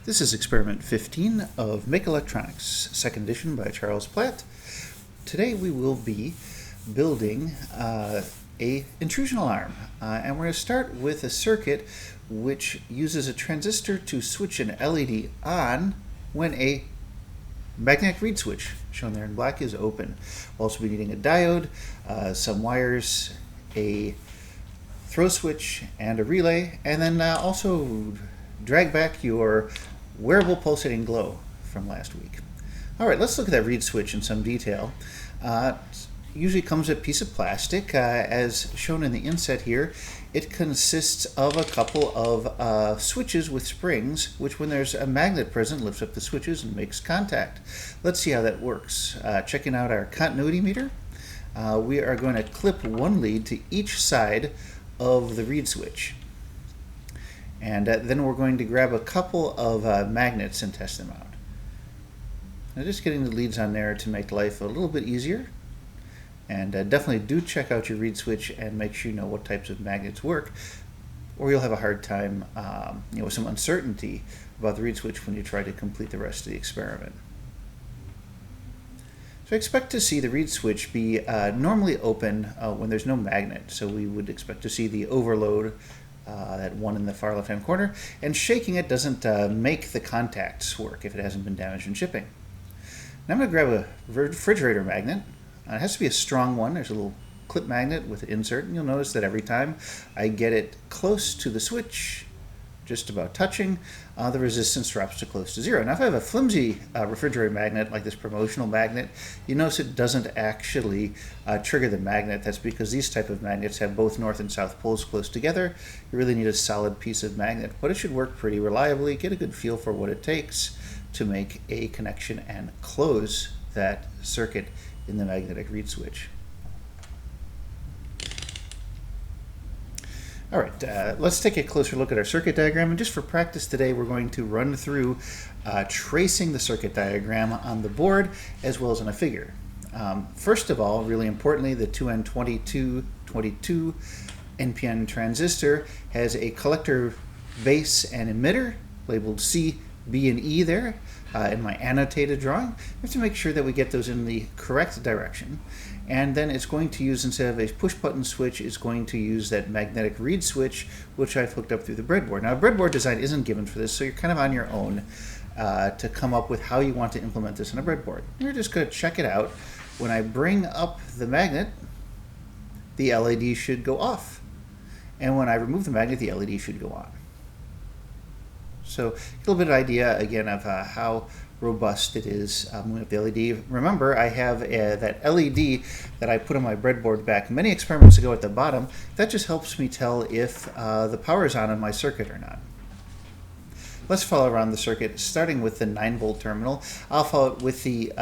This is Experiment 15 of Make Electronics, second edition by Charles Platt. Today we will be building a intrusion alarm, and we're going to start with a circuit which uses a transistor to switch an LED on when a magnetic reed switch, shown there in black, is open. We'll also be needing a diode, some wires, a throw switch, and a relay, and then also drag back your wearable pulsating glow from last week. All right, let's look at that reed switch in some detail. Usually comes with a piece of plastic, as shown in the inset here. It consists of a couple of switches with springs, which when there's a magnet present lifts up the switches and makes contact. Let's see how that works. Checking out our continuity meter, we are going to clip one lead to each side of the reed switch. And then we're going to grab a couple of magnets and test them out. Now just getting the leads on there to make life a little bit easier. And definitely do check out your reed switch and make sure you know what types of magnets work, or you'll have a hard time with some uncertainty about the reed switch when you try to complete the rest of the experiment. So I expect to see the reed switch be normally open when there's no magnet. So we would expect to see the overload, that one in the far left-hand corner, and shaking it doesn't make the contacts work if it hasn't been damaged in shipping. Now I'm going to grab a refrigerator magnet. It has to be a strong one. There's a little clip magnet with an insert, and you'll notice that every time I get it close to the switch, just about touching, the resistance drops to close to zero. Now if I have a flimsy refrigerator magnet like this promotional magnet, you notice it doesn't actually trigger the magnet. That's because these type of magnets have both north and south poles close together. You really need a solid piece of magnet, but it should work pretty reliably. Get a good feel for what it takes to make a connection and close that circuit in the magnetic reed switch. All right, let's take a closer look at our circuit diagram, and just for practice today we're going to run through tracing the circuit diagram on the board as well as on a figure. First of all, really importantly, the 2N2222 NPN transistor has a collector base and emitter labeled C, B, and E there. In my annotated drawing, we have to make sure that we get those in the correct direction. And then it's going to use, instead of a push button switch, it's going to use that magnetic reed switch, which I've hooked up through the breadboard. Now, a breadboard design isn't given for this, so you're kind of on your own to come up with how you want to implement this on a breadboard. You're just going to check it out. When I bring up the magnet, the LED should go off. And when I remove the magnet, the LED should go on. So a little bit of idea, again, of how robust it is with the LED. Remember, I have that LED that I put on my breadboard back many experiments ago at the bottom. That just helps me tell if the power is on in my circuit or not. Let's follow around the circuit, starting with the 9-volt terminal. I'll follow it with the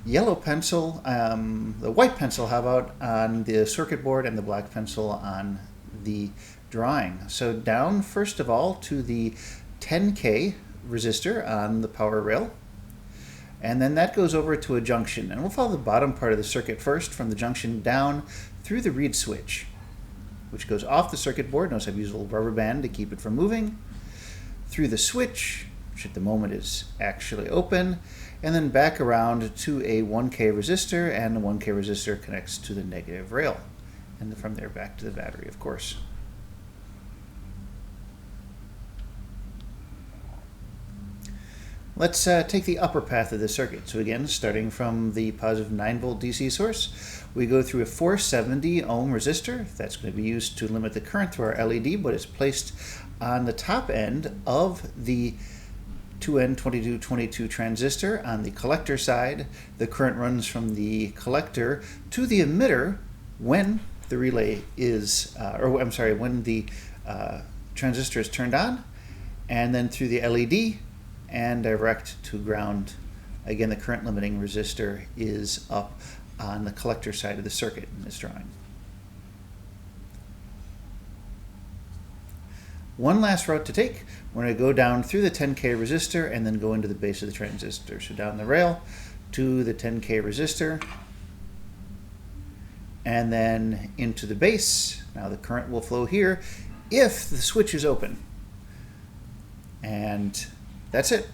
yellow pencil, the white pencil, how about, on the circuit board, and the black pencil on the drawing. So down, first of all, to the 10K resistor on the power rail, and then that goes over to a junction, and we'll follow the bottom part of the circuit first, from the junction down through the reed switch, which goes off the circuit board. Notice I've used a little rubber band to keep it from moving, through the switch, which at the moment is actually open, and then back around to a 1K resistor, and the 1K resistor connects to the negative rail, and from there back to the battery, of course. Let's take the upper path of the circuit. So again, starting from the positive 9-volt DC source, we go through a 470 ohm resistor. That's going to be used to limit the current through our LED, but it's placed on the top end of the 2N2222 transistor on the collector side. The current runs from the collector to the emitter when the relay is, when the transistor is turned on, and then through the LED and direct to ground. Again, the current limiting resistor is up on the collector side of the circuit in this drawing. One last route to take. We're going to go down through the 10K resistor and then go into the base of the transistor. So down the rail to the 10K resistor, and then into the base. Now the current will flow here if the switch is open. And that's it.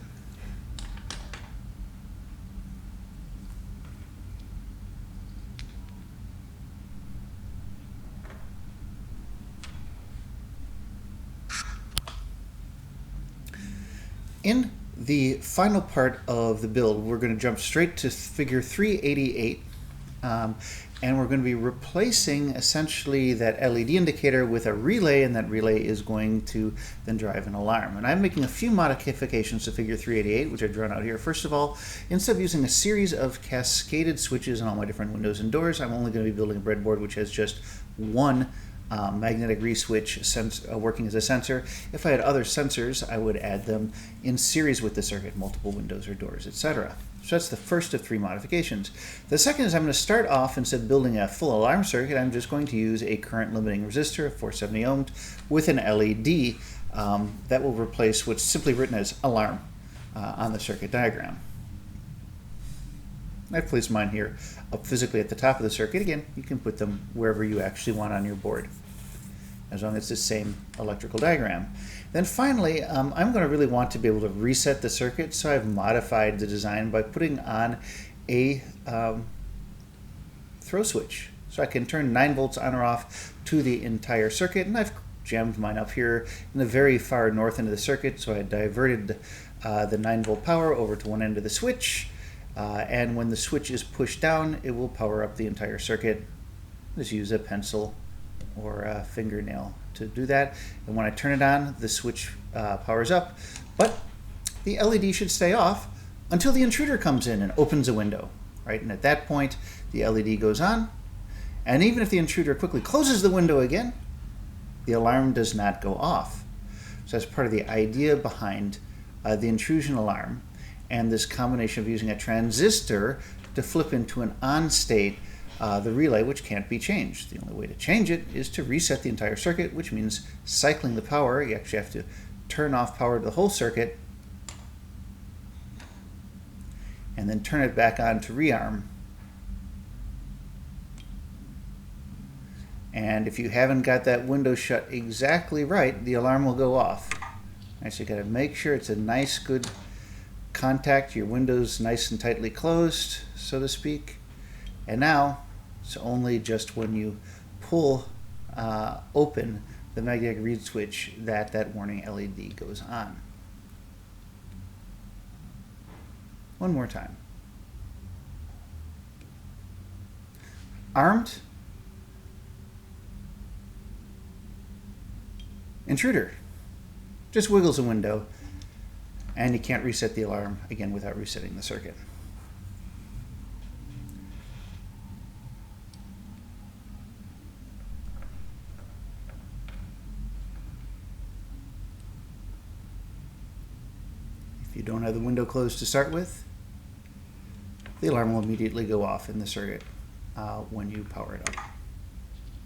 In the final part of the build, we're going to jump straight to figure 388, and we're going to be replacing essentially that LED indicator with a relay, and that relay is going to then drive an alarm. And I'm making a few modifications to figure 388, which I've drawn out here. First of all, instead of using a series of cascaded switches on all my different windows and doors, I'm only going to be building a breadboard which has just one magnetic re-switch working as a sensor. If I had other sensors, I would add them in series with the circuit, multiple windows or doors, etc. So that's the first of three modifications. The second is I'm going to start off, instead of building a full alarm circuit, I'm just going to use a current limiting resistor of 470 ohms with an LED that will replace what's simply written as alarm on the circuit diagram. I've placed mine here up physically at the top of the circuit. Again, you can put them wherever you actually want on your board, as long as it's the same electrical diagram. Then finally, I'm going to really want to be able to reset the circuit, so I've modified the design by putting on a throw switch. So I can turn 9 volts on or off to the entire circuit, and I've jammed mine up here in the very far north end of the circuit, so I diverted the 9 volt power over to one end of the switch. And when the switch is pushed down, it will power up the entire circuit. Just use a pencil or a fingernail to do that. And when I turn it on, the switch powers up. But the LED should stay off until the intruder comes in and opens a window, right? And at that point, the LED goes on. And even if the intruder quickly closes the window again, the alarm does not go off. So that's part of the idea behind the intrusion alarm, and this combination of using a transistor to flip into an on state the relay, which can't be changed. The only way to change it is to reset the entire circuit, which means cycling the power. You actually have to turn off power to the whole circuit and then turn it back on to rearm. And if you haven't got that window shut exactly right, the alarm will go off. Right, so you got to make sure it's a nice, good contact, your window's nice and tightly closed, so to speak. And now it's only just when you pull open the magnetic reed switch that that warning LED goes on. One more time. Armed. Intruder. Just wiggles a window, and you can't reset the alarm again without resetting the circuit. If you don't have the window closed to start with, the alarm will immediately go off in the circuit when you power it up.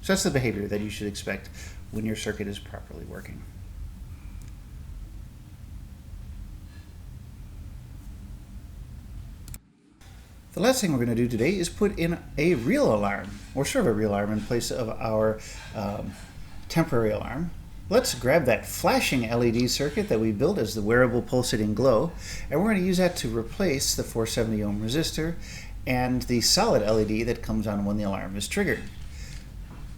So that's the behavior that you should expect when your circuit is properly working. The last thing we're going to do today is put in a real alarm, or sort of a real alarm, in place of our temporary alarm. Let's grab that flashing LED circuit that we built as the wearable pulsating glow, and we're going to use that to replace the 470 ohm resistor and the solid LED that comes on when the alarm is triggered.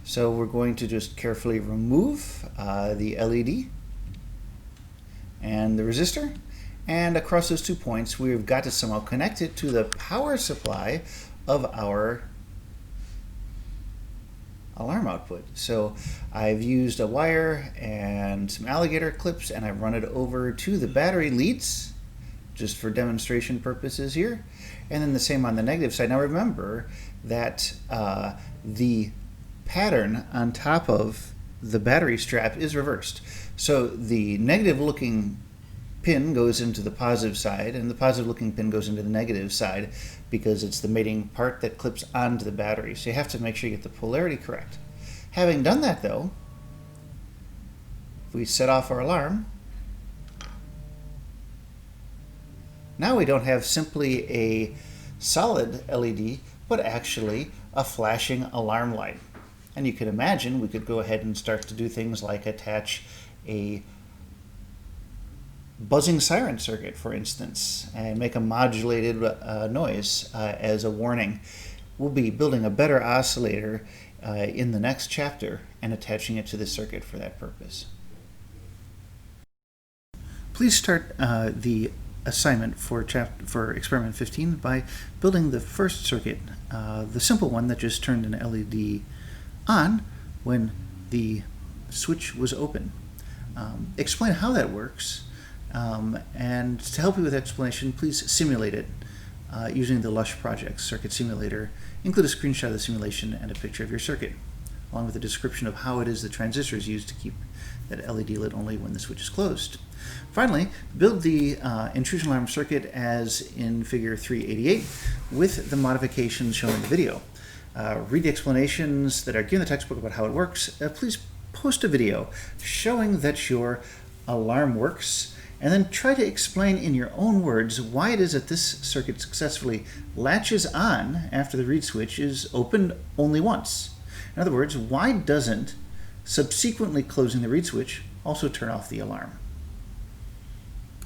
So we're going to just carefully remove the LED and the resistor, and across those 2 points we've got to somehow connect it to the power supply of our alarm output. So I've used a wire and some alligator clips, and I've run it over to the battery leads just for demonstration purposes here, and then the same on the negative side. Now remember that the pattern on top of the battery strap is reversed. So the negative looking pin goes into the positive side, and the positive looking pin goes into the negative side, because it's the mating part that clips onto the battery. So you have to make sure you get the polarity correct. Having done that though, if we set off our alarm, now we don't have simply a solid LED, but actually a flashing alarm light. And you can imagine we could go ahead and start to do things like attach a buzzing siren circuit, for instance, and make a modulated noise as a warning. We'll be building a better oscillator in the next chapter and attaching it to the circuit for that purpose. Please start the assignment for experiment 15 by building the first circuit, the simple one that just turned an LED on when the switch was open. Explain how that works, and to help you with explanation, please simulate it using the Lush Project Circuit Simulator. Include a screenshot of the simulation and a picture of your circuit, along with a description of how it is the transistor is used to keep that LED lit only when the switch is closed. Finally, build the intrusion alarm circuit as in figure 388 with the modifications shown in the video. Read the explanations that are given in the textbook about how it works. Please post a video showing that your alarm works, and then try to explain in your own words why it is that this circuit successfully latches on after the reed switch is opened only once. In other words, why doesn't subsequently closing the reed switch also turn off the alarm?